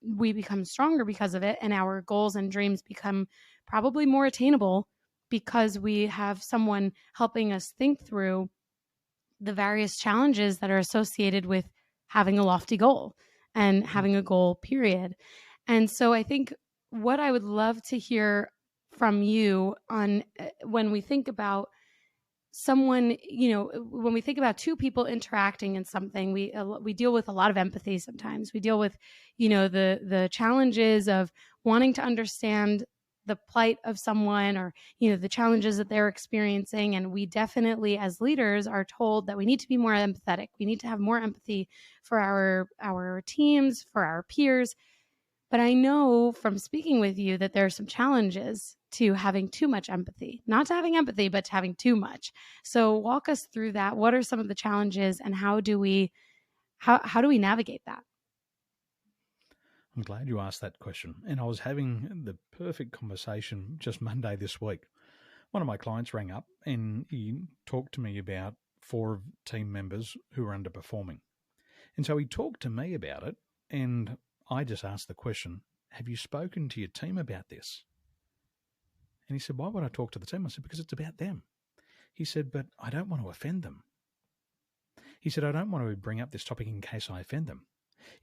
we become stronger because of it. And our goals and dreams become probably more attainable because we have someone helping us think through the various challenges that are associated with having a lofty goal and having a goal, period. And so I think what I would love to hear from you on when we think about someone, when we think about two people interacting in something, we deal with a lot of empathy sometimes. We deal with, the challenges of wanting to understand the plight of someone, or, the challenges that they're experiencing. And we definitely, as leaders, are told that we need to be more empathetic. We need to have more empathy for our teams, for our peers. But I know from speaking with you that there are some challenges to having too much empathy, not to having empathy, but to having too much. So walk us through that. What are some of the challenges, and how do we navigate that? I'm glad you asked that question. And I was having the perfect conversation just Monday this week. One of my clients rang up and he talked to me about 4 team members who were underperforming. And so he talked to me about it, and I just asked the question, have you spoken to your team about this? And he said, why would I talk to the team? I said, because it's about them. He said, but I don't want to offend them. He said, I don't want to bring up this topic in case I offend them.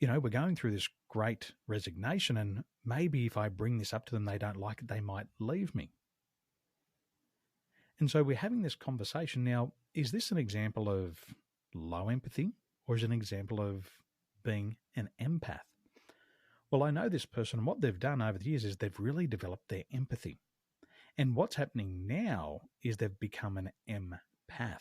We're going through this great resignation, and maybe if I bring this up to them, they don't like it, they might leave me. And so we're having this conversation. Now, is this an example of low empathy, or is it an example of being an empath? Well, I know this person, and what they've done over the years is they've really developed their empathy. And what's happening now is they've become an empath.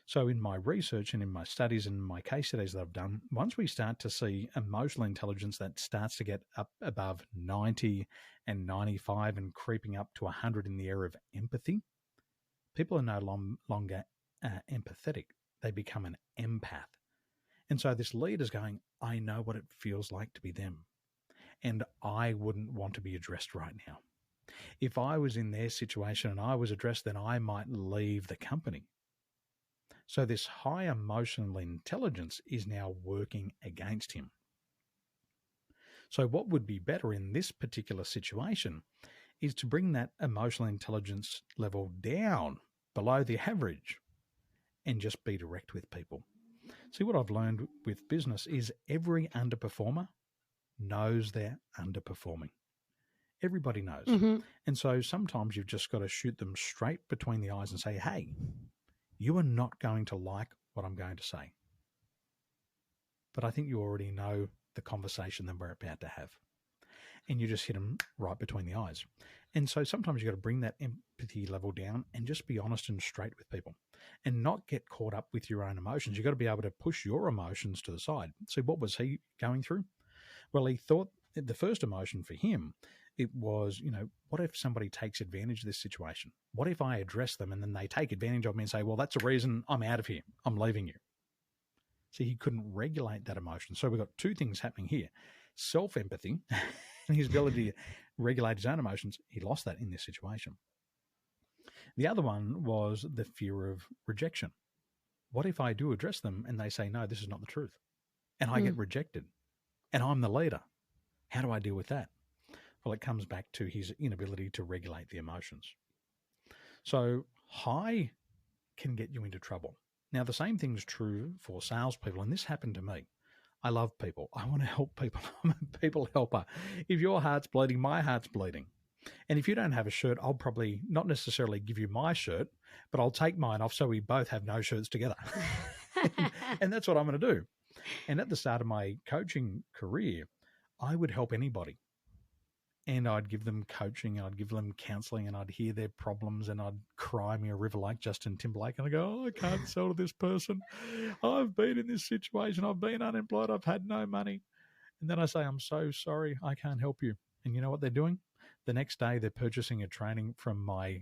So in my research and in my studies and my case studies that I've done, once we start to see emotional intelligence that starts to get up above 90 and 95 and creeping up to 100 in the area of empathy, people are no longer empathetic. They become an empath. And so this leader's going, I know what it feels like to be them. And I wouldn't want to be addressed right now. If I was in their situation and I was addressed, then I might leave the company. So this high emotional intelligence is now working against him. So what would be better in this particular situation is to bring that emotional intelligence level down below the average and just be direct with people. See, what I've learned with business is every underperformer knows they're underperforming. Everybody knows. Mm-hmm. And so sometimes you've just got to shoot them straight between the eyes and say, hey, you are not going to like what I'm going to say. But I think you already know the conversation that we're about to have. And you just hit them right between the eyes. And so sometimes you've got to bring that empathy level down and just be honest and straight with people and not get caught up with your own emotions. You've got to be able to push your emotions to the side. So what was he going through? Well, he thought the first emotion for him, it was, what if somebody takes advantage of this situation? What if I address them and then they take advantage of me and say, well, that's the reason I'm out of here. I'm leaving you. See, he couldn't regulate that emotion. So we've got 2 things happening here. Self-empathy and his ability to regulate his own emotions. He lost that in this situation. The other one was the fear of rejection. What if I do address them and they say, no, this is not the truth, and I get rejected and I'm the leader? How do I deal with that? Well, it comes back to his inability to regulate the emotions. So high can get you into trouble. Now, the same thing is true for salespeople, and this happened to me. I love people. I want to help people. I'm a people helper. If your heart's bleeding, my heart's bleeding. And if you don't have a shirt, I'll probably not necessarily give you my shirt, but I'll take mine off so we both have no shirts together. and that's what I'm going to do. And at the start of my coaching career, I would help anybody. And I'd give them coaching, I'd give them counseling, and I'd hear their problems, and I'd cry me a river like Justin Timberlake. And I go, oh, I can't sell to this person. I've been in this situation. I've been unemployed. I've had no money. And then I say, I'm so sorry. I can't help you. And you know what they're doing? The next day, they're purchasing a training from my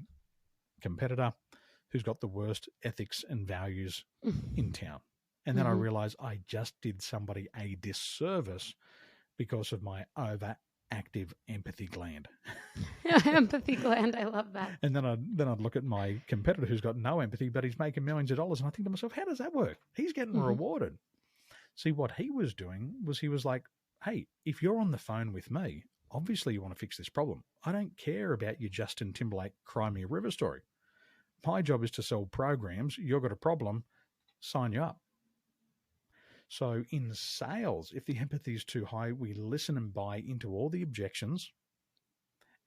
competitor who's got the worst ethics and values in town. And then I realize I just did somebody a disservice because of my overactive empathy gland. Empathy gland, I love that. And then I'd look at my competitor who's got no empathy, but he's making millions of dollars. And I think to myself, how does that work? He's getting rewarded. See, what he was doing was he was like, hey, if you're on the phone with me, obviously you want to fix this problem. I don't care about your Justin Timberlake Cry Me a River story. My job is to sell programs. You've got a problem, sign you up. So in sales, if the empathy is too high, we listen and buy into all the objections,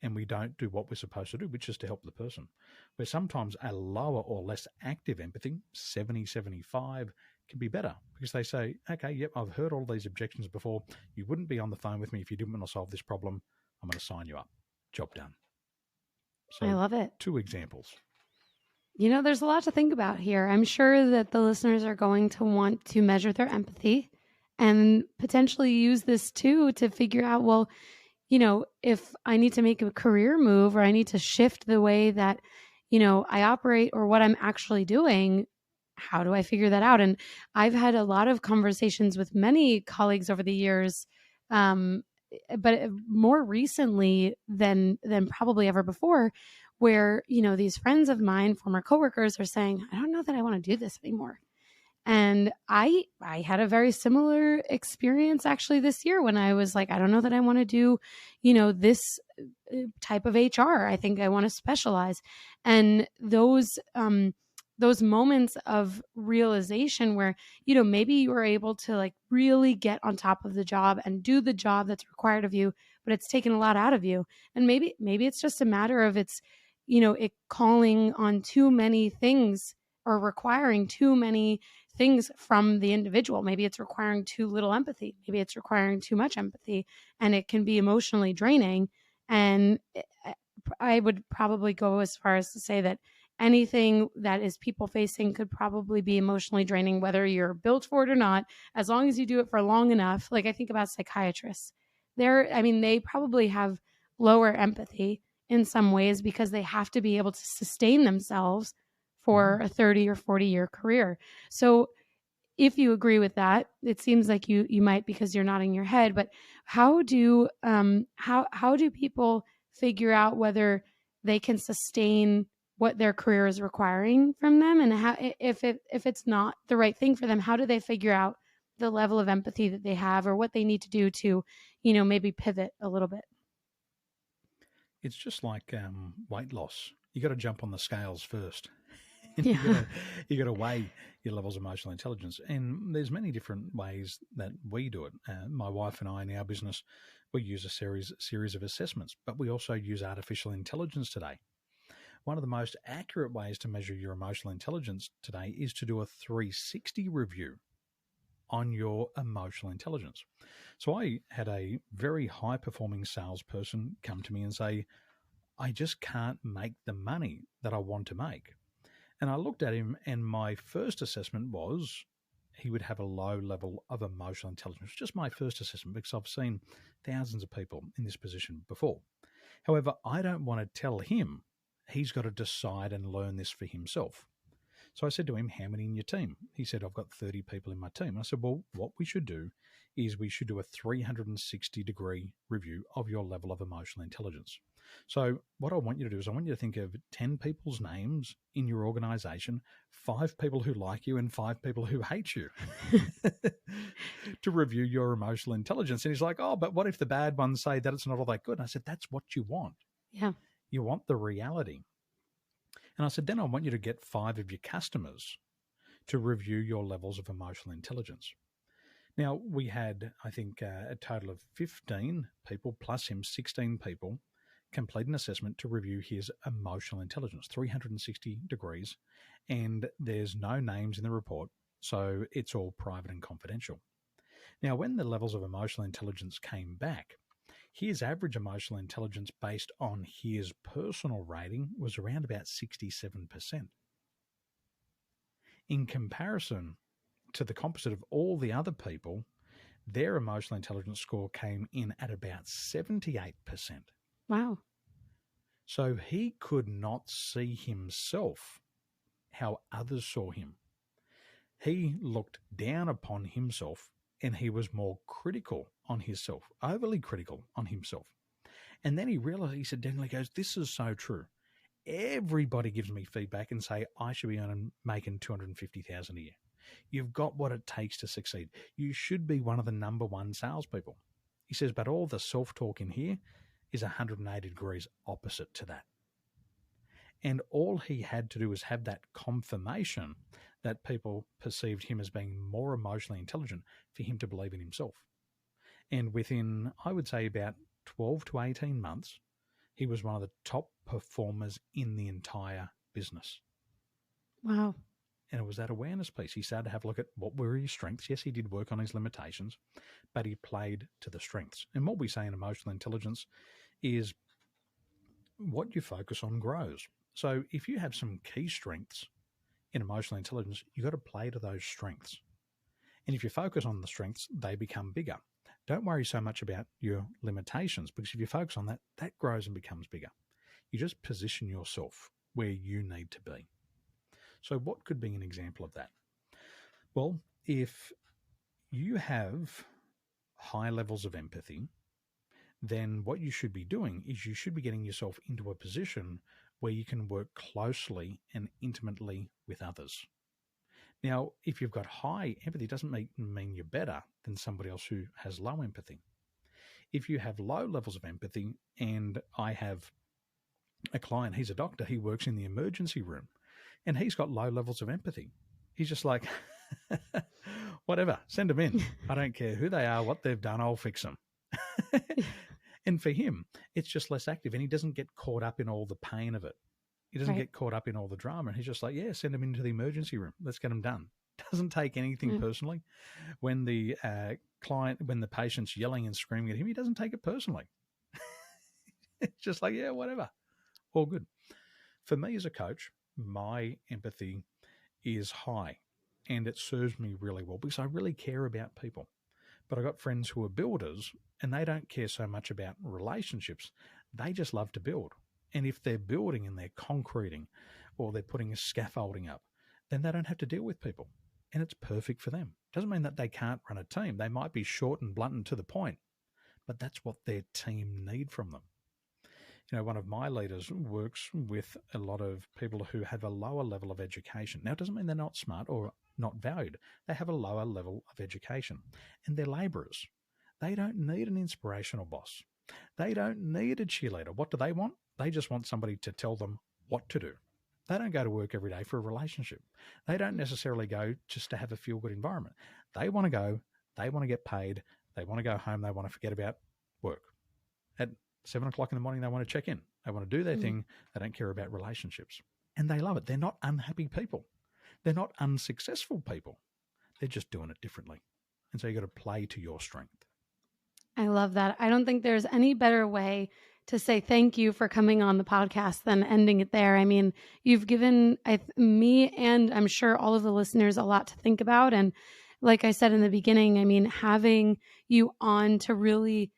and we don't do what we're supposed to do, which is to help the person. Where sometimes a lower or less active empathy, 70, 75, can be better because they say, okay, yep, I've heard all these objections before. You wouldn't be on the phone with me if you didn't want to solve this problem. I'm going to sign you up. Job done. So I love it. 2 examples. You know, there's a lot to think about here. I'm sure that the listeners are going to want to measure their empathy and potentially use this too to figure out, well, you know, if I need to make a career move or I need to shift the way that, you know, I operate or what I'm actually doing, how do I figure that out? And I've had a lot of conversations with many colleagues over the years, but more recently than probably ever before, where, you know, these friends of mine, former coworkers, are saying, I don't know that I want to do this anymore. And I had a very similar experience actually this year when I was like, I don't know that I want to do, you know, this type of HR. I think I want to specialize. And those moments of realization where, you know, maybe you were able to like really get on top of the job and do the job that's required of you, but it's taken a lot out of you. And maybe it's just a matter of it's, you know, it calling on too many things or requiring too many things from the individual. Maybe it's requiring too little empathy. Maybe it's requiring too much empathy, and it can be emotionally draining. And I would probably go as far as to say that anything that is people facing could probably be emotionally draining, whether you're built for it or not, as long as you do it for long enough. Like I think about psychiatrists. They probably have lower empathy in some ways because they have to be able to sustain themselves for a 30 or 40-year career. So if you agree with that, it seems like you might because you're nodding your head, but how do people figure out whether they can sustain what their career is requiring from them, and how, if it's not the right thing for them, how do they figure out the level of empathy that they have or what they need to do to, you know, maybe pivot a little bit? It's just like weight loss. You got to jump on the scales first. Yeah. You got to weigh your levels of emotional intelligence, and there's many different ways that we do it. My wife and I, in our business, we use a series of assessments, but we also use artificial intelligence today. One of the most accurate ways to measure your emotional intelligence today is to do a 360 review on your emotional intelligence. So I had a very high-performing salesperson come to me and say, I just can't make the money that I want to make. And I looked at him, and my first assessment was he would have a low level of emotional intelligence. Just my first assessment, because I've seen thousands of people in this position before. However, I don't want to tell him. He's got to decide and learn this for himself. So I said to him, how many in your team? He said, I've got 30 people in my team. And I said, well, what we should do is we should do a 360-degree review of your level of emotional intelligence. So what I want you to do is I want you to think of 10 people's names in your organization, 5 people who like you and 5 people who hate you to review your emotional intelligence. And he's like, oh, but what if the bad ones say that it's not all that good? And I said, that's what you want. Yeah. You want the reality. And I said, then I want you to get 5 of your customers to review your levels of emotional intelligence. Now, we had, I think, a total of 15 people, plus him, 16 people, complete an assessment to review his emotional intelligence, 360 degrees, and there's no names in the report, so it's all private and confidential. Now, when the levels of emotional intelligence came back, his average emotional intelligence based on his personal rating was around about 67%. In comparison to the composite of all the other people, their emotional intelligence score came in at about 78%. Wow. So he could not see himself how others saw him. He looked down upon himself and he was more critical on himself, overly critical on himself. And then he realized, he said, Daniel, he goes, this is so true. Everybody gives me feedback and say, I should be making $250,000 a year. You've got what it takes to succeed. You should be one of the number one salespeople. He says, but all the self-talk in here is 180 degrees opposite to that. And all he had to do was have that confirmation that people perceived him as being more emotionally intelligent for him to believe in himself. And within, I would say, about 12 to 18 months, he was one of the top performers in the entire business. Wow. And it was that awareness piece. He started to have a look at what were his strengths. Yes, he did work on his limitations, but he played to the strengths. And what we say in emotional intelligence is what you focus on grows. So if you have some key strengths in emotional intelligence, you've got to play to those strengths. And if you focus on the strengths, they become bigger. Don't worry so much about your limitations, because if you focus on that, that grows and becomes bigger. You just position yourself where you need to be. So what could be an example of that? Well, if you have high levels of empathy, then what you should be doing is you should be getting yourself into a position where you can work closely and intimately with others. Now, if you've got high empathy, it doesn't mean you're better than somebody else who has low empathy. If you have low levels of empathy, and I have a client, he's a doctor, he works in the emergency room, and he's got low levels of empathy. He's just like, whatever, send them in. I don't care who they are, what they've done, I'll fix them. And for him, it's just less active, and he doesn't get caught up in all the pain of it. He doesn't get caught up in all the drama. And he's just like, yeah, send them into the emergency room. Let's get them done. Doesn't take anything personally. When the when the patient's yelling and screaming at him, he doesn't take it personally. It's just like, yeah, whatever. All good. For me as a coach, my empathy is high, and it serves me really well because I really care about people. But I got friends who are builders, and they don't care so much about relationships. They just love to build. And if they're building and they're concreting or they're putting a scaffolding up, then they don't have to deal with people. And it's perfect for them. Doesn't mean that they can't run a team. They might be short and blunt and to the point, but that's what their team need from them. You know, one of my leaders works with a lot of people who have a lower level of education. Now, it doesn't mean they're not smart or not valued. They have a lower level of education, and they're laborers. They don't need an inspirational boss. They don't need a cheerleader. What do they want? They just want somebody to tell them what to do. They don't go to work every day for a relationship. They don't necessarily go just to have a feel-good environment. They want to go, they want to get paid, they want to go home, they want to forget about work. At 7 o'clock in the morning, they want to check in. They want to do their thing. They don't care about relationships. And they love it. They're not unhappy people. They're not unsuccessful people. They're just doing it differently. And so you've got to play to your strength. I love that. I don't think there's any better way to say thank you for coming on the podcast than ending it there. I mean, you've given me and I'm sure all of the listeners a lot to think about. And like I said in the beginning, I mean, having you on to really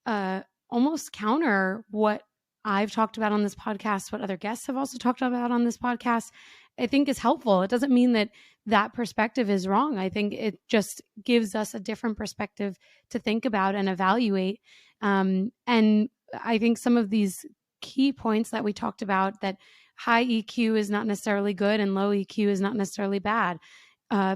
almost counter what I've talked about on this podcast, what other guests have also talked about on this podcast, I think is helpful. It doesn't mean that that perspective is wrong. I think it just gives us a different perspective to think about and evaluate. And I think some of these key points that we talked about, that high EQ is not necessarily good and low EQ is not necessarily bad.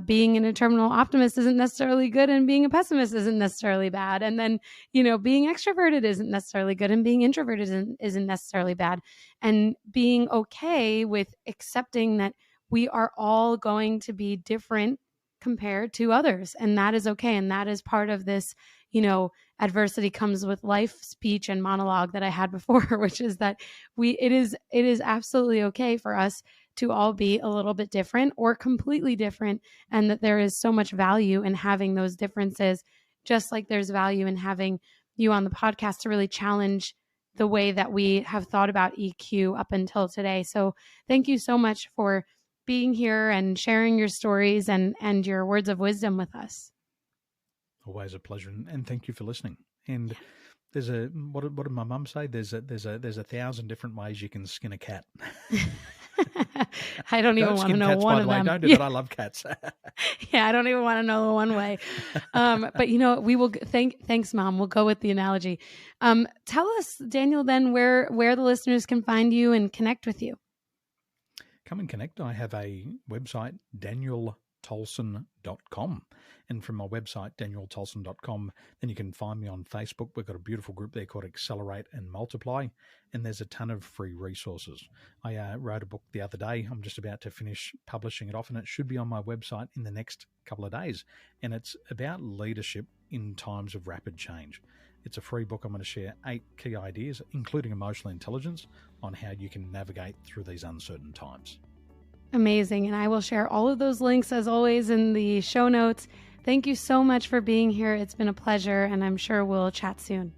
Being an terminal optimist isn't necessarily good and being a pessimist isn't necessarily bad. And then, being extroverted isn't necessarily good and being introverted isn't necessarily bad. And being okay with accepting that we are all going to be different compared to others. And that is okay. And that is part of this, adversity comes with life speech and monologue that I had before, which is that it is absolutely okay for us to all be a little bit different or completely different, and that there is so much value in having those differences, just like there's value in having you on the podcast to really challenge the way that we have thought about EQ up until today. So thank you so much for being here and sharing your stories and your words of wisdom with us. Always a pleasure, and thank you for listening. And there's what did my mum say? There's 1,000 different ways you can skin a cat. I don't even want to know one of them. Don't do that. I love cats. Yeah, I don't even want to know the one way. But we will thanks, Mom. We'll go with the analogy. Tell us, Daniel, then where the listeners can find you and connect with you. Come and connect. I have a website, danieltolson.com. And from my website, danieltolson.com, then you can find me on Facebook. We've got a beautiful group there called Accelerate and Multiply, and there's a ton of free resources. I wrote a book the other day. I'm just about to finish publishing it off, and it should be on my website in the next couple of days. And it's about leadership in times of rapid change. It's a free book. I'm going to share 8 key ideas, including emotional intelligence, on how you can navigate through these uncertain times. Amazing. And I will share all of those links, as always, in the show notes. Thank you so much for being here. It's been a pleasure, and I'm sure we'll chat soon.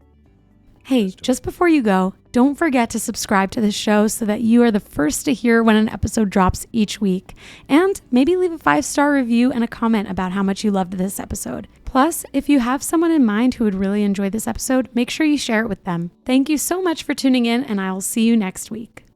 Hey, just before you go, don't forget to subscribe to this show so that you are the first to hear when an episode drops each week. And maybe leave a 5-star review and a comment about how much you loved this episode. Plus, if you have someone in mind who would really enjoy this episode, make sure you share it with them. Thank you so much for tuning in, and I will see you next week.